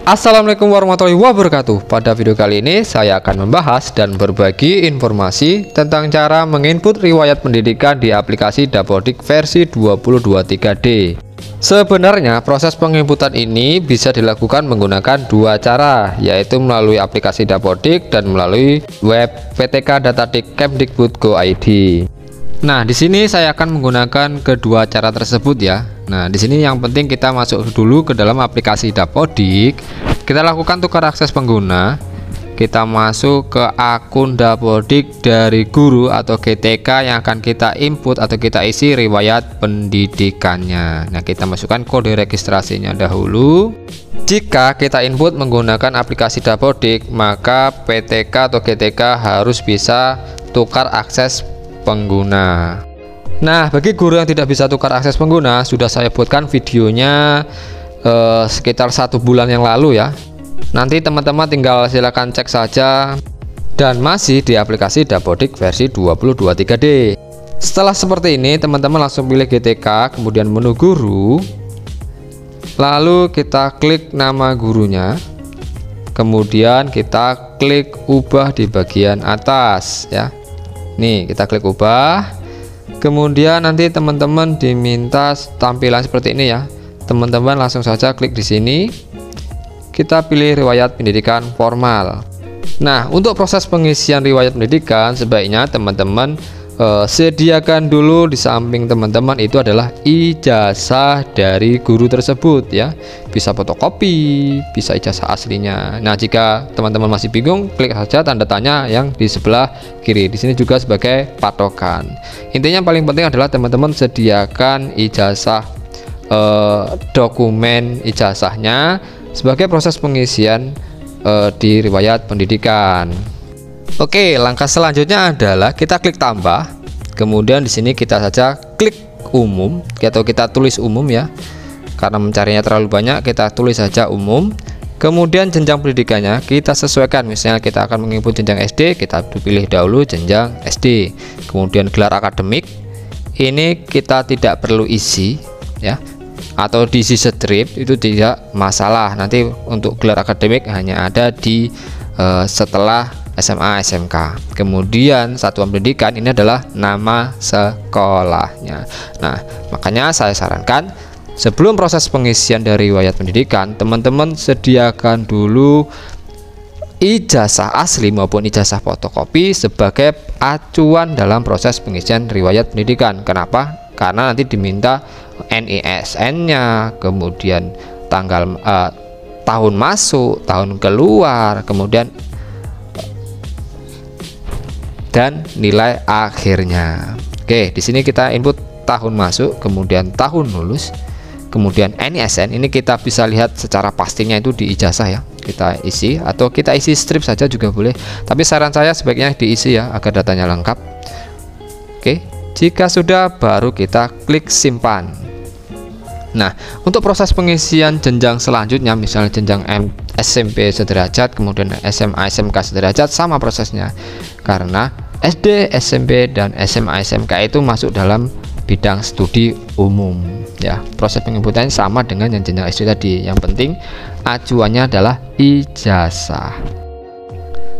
Assalamualaikum warahmatullahi wabarakatuh. Pada video kali ini saya akan membahas dan berbagi informasi tentang cara menginput riwayat pendidikan di aplikasi Dapodik versi 2023D. Sebenarnya proses penginputan ini bisa dilakukan menggunakan dua cara, yaitu melalui aplikasi Dapodik dan melalui web ptk.datadikdikbud.go.id. Nah, di sini saya akan menggunakan kedua cara tersebut ya. Nah, di sini yang penting kita masuk dulu ke dalam aplikasi Dapodik. Kita lakukan tukar akses pengguna. Kita masuk ke akun Dapodik dari guru atau GTK yang akan kita input atau kita isi riwayat pendidikannya. Nah, kita masukkan kode registrasinya dahulu. Jika kita input menggunakan aplikasi Dapodik, maka PTK atau GTK harus bisa tukar akses pengguna. Nah, bagi guru yang tidak bisa tukar akses pengguna, sudah saya buatkan videonya sekitar 1 bulan yang lalu ya. Nanti teman-teman tinggal silakan cek saja, dan masih di aplikasi Dapodik versi 2023D. Setelah seperti ini, teman-teman langsung pilih GTK, kemudian menu guru, lalu kita klik nama gurunya, kemudian kita klik ubah di bagian atas ya. Nih, kita klik ubah. Kemudian nanti teman-teman diminta tampilan seperti ini ya. Teman-teman langsung saja klik di sini. Kita pilih riwayat pendidikan formal. Nah, untuk proses pengisian riwayat pendidikan sebaiknya teman-teman sediakan dulu di samping teman-teman itu adalah ijazah dari guru tersebut ya. Bisa fotokopi, bisa ijazah aslinya. Nah, jika teman-teman masih bingung, klik saja tanda tanya yang di sebelah kiri. Di sini juga sebagai patokan. Intinya paling penting adalah teman-teman sediakan ijazah, dokumen ijazahnya sebagai proses pengisian di riwayat pendidikan. Oke, langkah selanjutnya adalah kita klik tambah, kemudian di sini kita saja klik umum atau kita tulis umum ya, karena mencarinya terlalu banyak kita tulis saja umum. Kemudian jenjang pendidikannya kita sesuaikan, misalnya kita akan menginput jenjang SD, kita pilih dahulu jenjang SD. Kemudian gelar akademik ini kita tidak perlu isi ya, atau diisi strip itu tidak masalah. Nanti untuk gelar akademik hanya ada di setelah SMA SMK. Kemudian satuan pendidikan ini adalah nama sekolahnya. Nah, makanya saya sarankan sebelum proses pengisian dari riwayat pendidikan, teman-teman sediakan dulu ijazah asli maupun ijazah fotokopi sebagai acuan dalam proses pengisian riwayat pendidikan. Kenapa? Karena nanti diminta NISN-nya, kemudian tanggal tahun masuk, tahun keluar, kemudian dan nilai akhirnya. Oke, di sini kita input tahun masuk, kemudian tahun lulus, kemudian NISN. Ini kita bisa lihat secara pastinya itu di ijazah ya. Kita isi atau kita isi strip saja juga boleh. Tapi saran saya sebaiknya diisi ya agar datanya lengkap. Oke, jika sudah baru kita klik simpan. Nah, untuk proses pengisian jenjang selanjutnya, misalnya jenjang SMP sederajat, kemudian SMA SMK sederajat, sama prosesnya. Karena SD, SMP, dan SMA SMK itu masuk dalam bidang studi umum ya. Proses penginputannya sama dengan yang jenjang SD tadi. Yang penting acuannya adalah ijazah.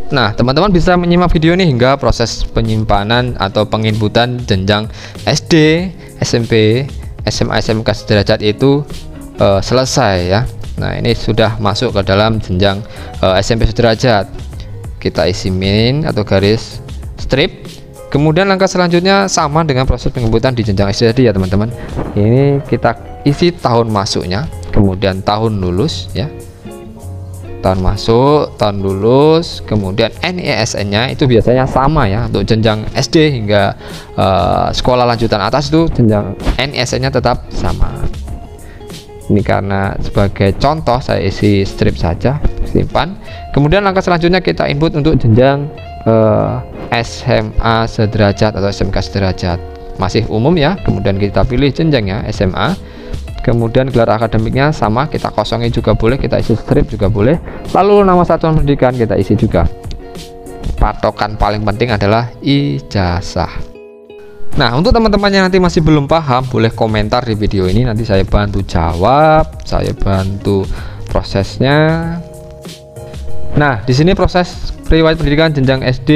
Nah, teman-teman bisa menyimak video ini hingga proses penyimpanan atau penginputan jenjang SD, SMP, SMA SMK sederajat itu selesai ya. Nah, ini sudah masuk ke dalam jenjang SMP sederajat. Kita isi min atau garis strip. Kemudian langkah selanjutnya sama dengan proses penginputan di jenjang SD tadi ya teman-teman. Ini kita isi tahun masuknya, kemudian tahun lulus ya. Tahun masuk, tahun lulus, kemudian NISN-nya itu biasanya sama ya untuk jenjang SD hingga sekolah lanjutan atas itu jenjang NISN-nya tetap sama. Ini karena sebagai contoh saya isi strip saja, simpan. Kemudian langkah selanjutnya kita input untuk jenjang SMA sederajat atau SMK sederajat, masih umum ya. Kemudian kita pilih jenjangnya SMA. Kemudian gelar akademiknya sama, kita kosongin juga boleh, kita isi strip juga boleh. Lalu nama satuan pendidikan kita isi juga. Patokan paling penting adalah ijazah. Nah, untuk teman-teman yang nanti masih belum paham, boleh komentar di video ini, nanti saya bantu jawab, saya bantu prosesnya. Nah, di sini proses riwayat pendidikan jenjang SD,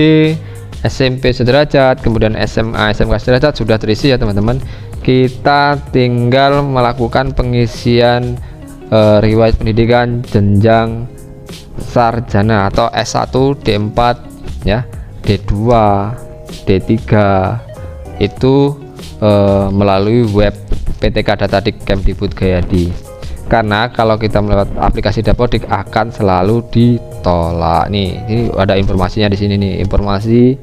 SMP sederajat, kemudian SMA, SMK sederajat sudah terisi ya teman-teman. Kita tinggal melakukan pengisian riwayat pendidikan jenjang sarjana atau S1, D4 ya, D2, D3 itu melalui web PTK Datadik Kemdikbudgayadi. Karena kalau kita melewat aplikasi Dapodik akan selalu ditolak. Nih, ini ada informasinya di sini nih, informasi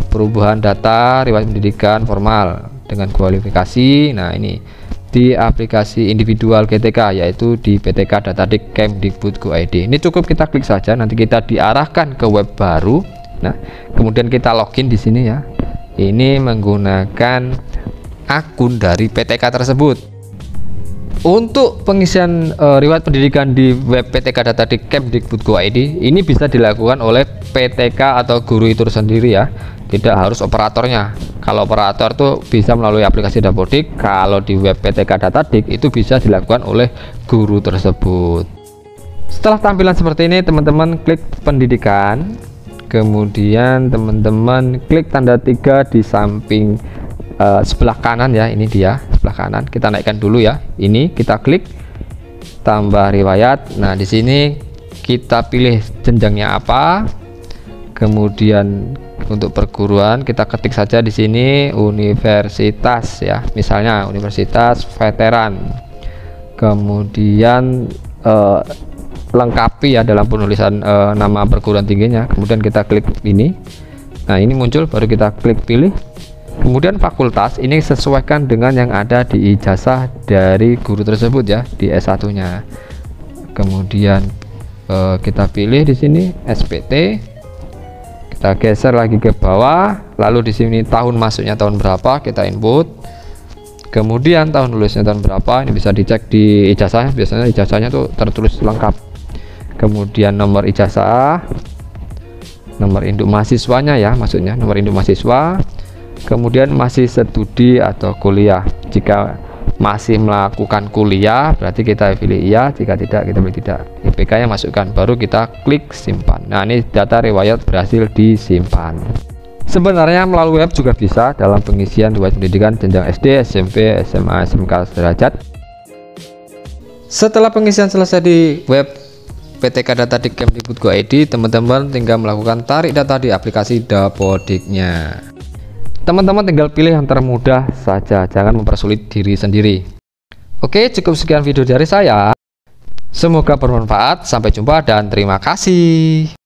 perubahan data riwayat pendidikan formal dengan kualifikasi. Nah, ini di aplikasi individual GTK, yaitu di PTK Datadik Kemdikbud.go.id. Ini cukup kita klik saja, nanti kita diarahkan ke web baru. Nah, kemudian kita login di sini ya. Ini menggunakan akun dari PTK tersebut. Untuk pengisian riwayat pendidikan di web PTK Datadik Kemdikbud.go.id ini bisa dilakukan oleh PTK atau guru itu sendiri ya, tidak harus operatornya. Kalau operator tuh bisa melalui aplikasi Dapodik, kalau di web PTK Datadik itu bisa dilakukan oleh guru tersebut. Setelah tampilan seperti ini, teman-teman klik pendidikan, kemudian teman-teman klik tanda 3 di samping sebelah kanan ya, ini dia sebelah kanan. Kita naikkan dulu ya, ini kita klik tambah riwayat. Nah, di sini kita pilih jenjangnya apa, kemudian untuk perguruan kita ketik saja di sini universitas ya, misalnya universitas veteran, kemudian lengkapi ya dalam penulisan nama perguruan tingginya, kemudian kita klik ini. Nah, ini muncul, baru kita klik pilih. Kemudian fakultas ini sesuaikan dengan yang ada di ijazah dari guru tersebut ya, di S1 nya. Kemudian kita pilih di sini SPT, kita geser lagi ke bawah, lalu di sini tahun masuknya tahun berapa kita input, kemudian tahun lulusnya tahun berapa, ini bisa dicek di ijazah, biasanya ijazahnya tuh tertulis lengkap. Kemudian nomor ijazah, nomor induk mahasiswanya ya, maksudnya nomor induk mahasiswa. Kemudian masih studi atau kuliah. Jika masih melakukan kuliah berarti kita pilih iya, jika tidak kita pilih tidak. IPK nya masukkan, baru kita klik simpan. Nah, ini data riwayat berhasil disimpan. Sebenarnya melalui web juga bisa dalam pengisian riwayat pendidikan jenjang SD, SMP, SMA, SMK sederajat. Setelah pengisian selesai di web PTK Datadik Kemdikbud.go.id, teman-teman tinggal melakukan tarik data di aplikasi Dapodiknya. Teman-teman tinggal pilih yang termudah saja, jangan mempersulit diri sendiri. Oke, cukup sekian video dari saya. Semoga bermanfaat. Sampai jumpa dan terima kasih.